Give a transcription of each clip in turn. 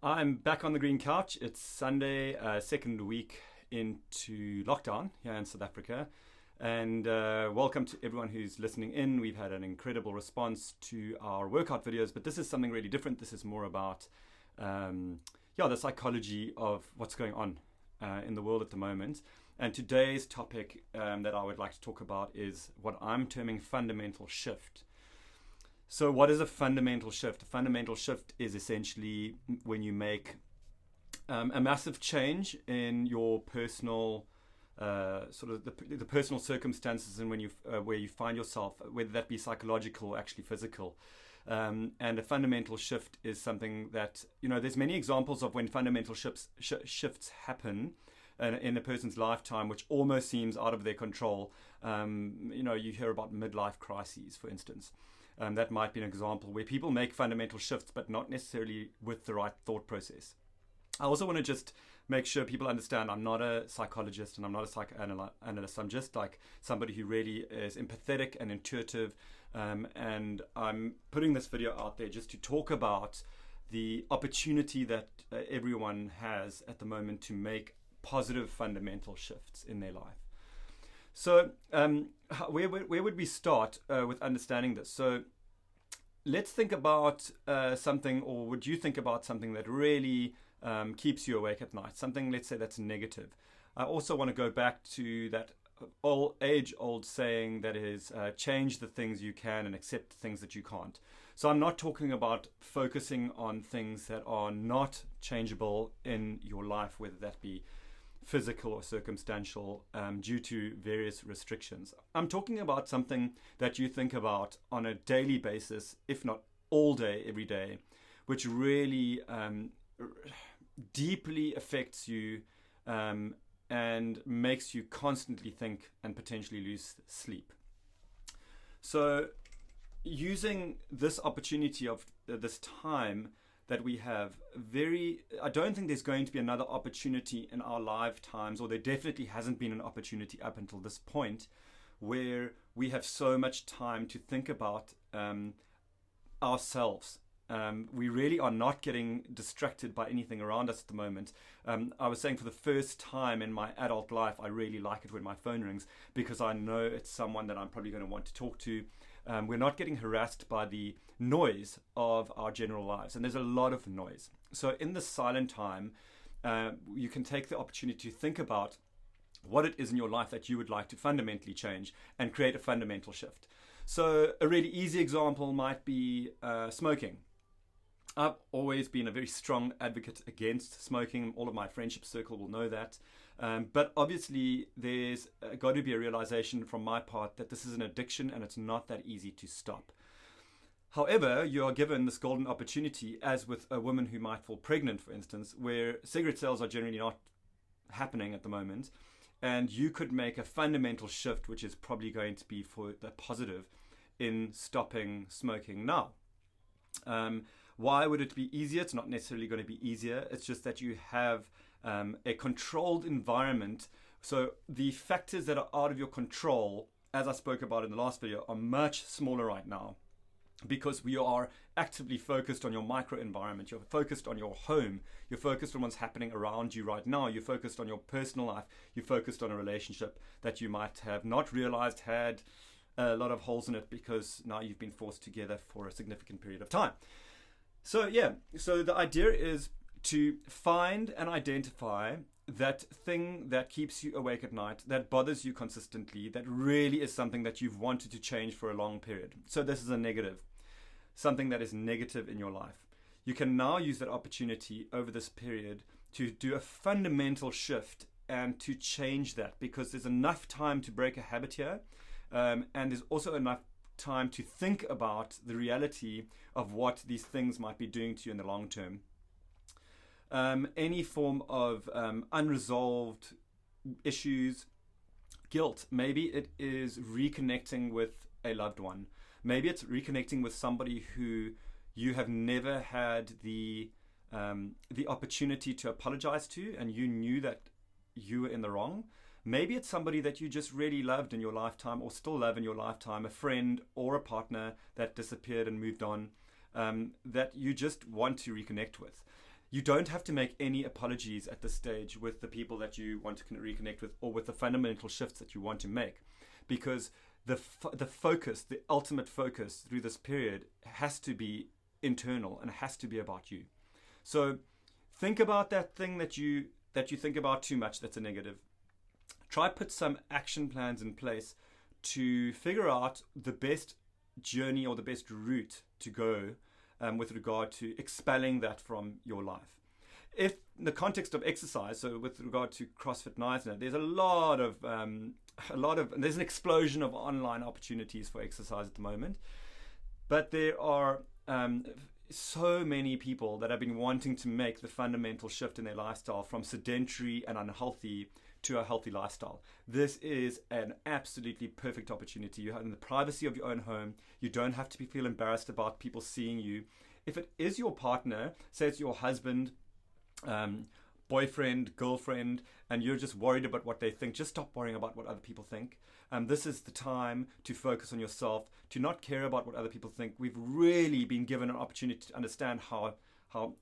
I'm back on the green couch. It's Sunday, second week into lockdown here in South Africa. And welcome to everyone who's listening in. We've had an incredible response to our workout videos, but this is something really different. This is more about the psychology of what's going on in the world at the moment. And today's topic that I would like to talk about is what I'm terming fundamental shift. So what is a fundamental shift? A fundamental shift is essentially when you make a massive change in your personal, the personal circumstances and when you where you find yourself, whether that be psychological or actually physical. And a fundamental shift is something that, there's many examples of when fundamental shifts happen in a person's lifetime, which almost seems out of their control. You hear about midlife crises, for instance. That might be an example where people make fundamental shifts, but not necessarily with the right thought process. I also want to just make sure people understand I'm not a psychologist and I'm not a psychoanalyst. I'm just like somebody who really is empathetic and intuitive. And I'm putting this video out there just to talk about the opportunity that everyone has at the moment to make positive fundamental shifts in their life. So where would we start with understanding this? So let's think about something, or would you think about something that really keeps you awake at night? Something, let's say, that's negative. I also want to go back to that age-old saying that is, change the things you can and accept the things that you can't. So I'm not talking about focusing on things that are not changeable in your life, whether that be physical or circumstantial, due to various restrictions. I'm talking about something that you think about on a daily basis, if not all day, every day, which really deeply affects you and makes you constantly think and potentially lose sleep. So using this opportunity of this time that we have, I don't think there's going to be another opportunity in our lifetimes, or there definitely hasn't been an opportunity up until this point, where we have so much time to think about ourselves. We really are not getting distracted by anything around us at the moment. I was saying, for the first time in my adult life, I really like it when my phone rings, because I know it's someone that I'm probably going to want to talk to. We're not getting harassed by the noise of our general lives, and there's a lot of noise. So in the silent time, you can take the opportunity to think about what it is in your life that you would like to fundamentally change and create a fundamental shift. So a really easy example might be smoking. I've always been a very strong advocate against smoking. All of my friendship circle will know that. But obviously, there's got to be a realization from my part that this is an addiction and it's not that easy to stop. However, you are given this golden opportunity, as with a woman who might fall pregnant, for instance, where cigarette sales are generally not happening at the moment. And you could make a fundamental shift, which is probably going to be for the positive, in stopping smoking now. Why would it be easier? It's not necessarily going to be easier. It's just that you have a controlled environment. So the factors that are out of your control, as I spoke about in the last video, are much smaller right now, because we are actively focused on your micro environment. You're focused on your home. You're focused on what's happening around you right now. You're focused on your personal life. You're focused on a relationship that you might have not realized had a lot of holes in it, because now you've been forced together for a significant period of time. So the idea is to find and identify that thing that keeps you awake at night, that bothers you consistently, that really is something that you've wanted to change for a long period. So this is a negative, something that is negative in your life. You can now use that opportunity over this period to do a fundamental shift and to change that, because there's enough time to break a habit here, and there's also enough time to think about the reality of what these things might be doing to you in the long term. Any form of unresolved issues, guilt, maybe it is reconnecting with a loved one. Maybe it's reconnecting with somebody who you have never had the opportunity to apologize to, and you knew that you were in the wrong. Maybe it's somebody that you just really loved in your lifetime, or still love in your lifetime, a friend or a partner that disappeared and moved on, that you just want to reconnect with. you don't have to make any apologies at this stage with the people that you want to reconnect with, or with the fundamental shifts that you want to make, because the focus, the ultimate focus through this period has to be internal and has to be about you. So think about that thing that you think about too much that's a negative. Try put some action plans in place to figure out the best journey or the best route to go with regard to expelling that from your life. If in the context of exercise, so with regard to CrossFit Knysna, there's there's an explosion of online opportunities for exercise at the moment, but there are so many people that have been wanting to make the fundamental shift in their lifestyle from sedentary and unhealthy to a healthy lifestyle. This is an absolutely perfect opportunity. You have in the privacy of your own home. You don't have to feel embarrassed about people seeing you. If it is your partner, say it's your husband, boyfriend, girlfriend, and you're just worried about what they think, just stop worrying about what other people think. This is the time to focus on yourself, to not care about what other people think. We've really been given an opportunity to understand how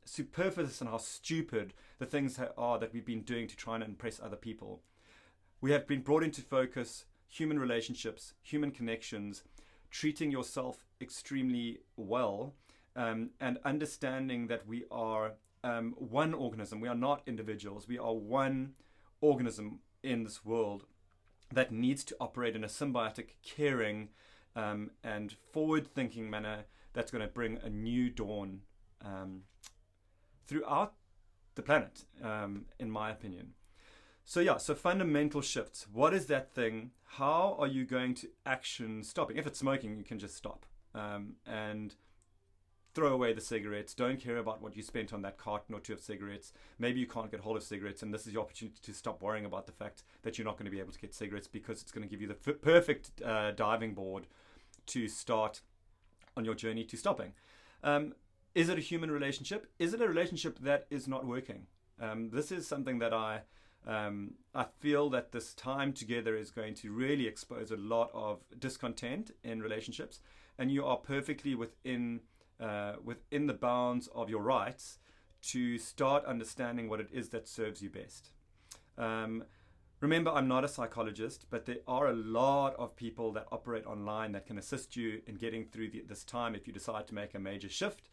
superfluous and how stupid the things are that we've been doing to try and impress other people. We have been brought into focus human relationships, human connections, treating yourself extremely well, and understanding that we are one organism. We are not individuals. We are one organism in this world that needs to operate in a symbiotic, caring, and forward-thinking manner that's going to bring a new dawn throughout the planet, in my opinion. So fundamental shifts. What is that thing? How are you going to action stopping? If it's smoking, you can just stop and throw away the cigarettes. Don't care about what you spent on that carton or two of cigarettes. Maybe you can't get hold of cigarettes, and this is your opportunity to stop worrying about the fact that you're not going to be able to get cigarettes, because it's going to give you the perfect diving board to start on your journey to stopping. Is it a human relationship? Is it a relationship that is not working? This is something that I feel that this time together is going to really expose a lot of discontent in relationships, and you are perfectly within the bounds of your rights to start understanding what it is that serves you best. Remember, I'm not a psychologist, but there are a lot of people that operate online that can assist you in getting through this time if you decide to make a major shift.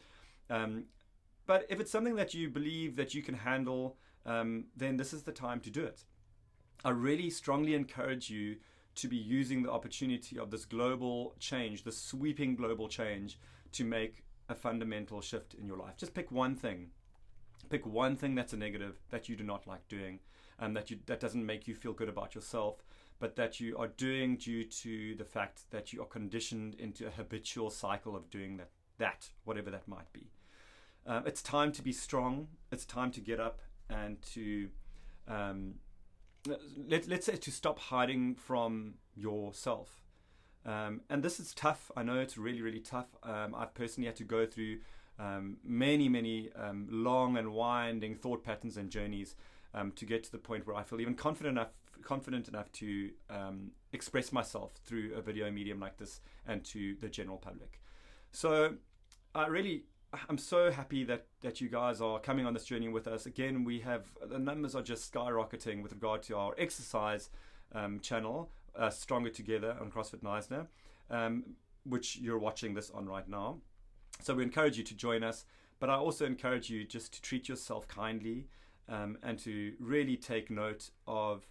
But if it's something that you believe that you can handle, then this is the time to do it. I really strongly encourage you to be using the opportunity of this global change, this sweeping global change, to make a fundamental shift in your life. Just pick one thing. Pick one thing that's a negative, that you do not like doing, and that doesn't make you feel good about yourself, but that you are doing due to the fact that you are conditioned into a habitual cycle of doing that whatever that might be. It's time to be strong. It's time to get up and to let's say to stop hiding from yourself. And this is tough. I know it's really, really tough. I've personally had to go through many long and winding thought patterns and journeys to get to the point where I feel even confident enough to express myself through a video medium like this and to the general public. So I'm so happy that you guys are coming on this journey with us. Again, the numbers are just skyrocketing with regard to our exercise channel, Stronger Together on CrossFit Knysna, which you're watching this on right now. So we encourage you to join us, but I also encourage you just to treat yourself kindly and to really take note of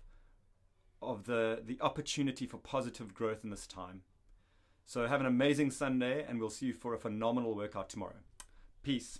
the opportunity for positive growth in this time. So have an amazing Sunday, and we'll see you for a phenomenal workout tomorrow. Peace.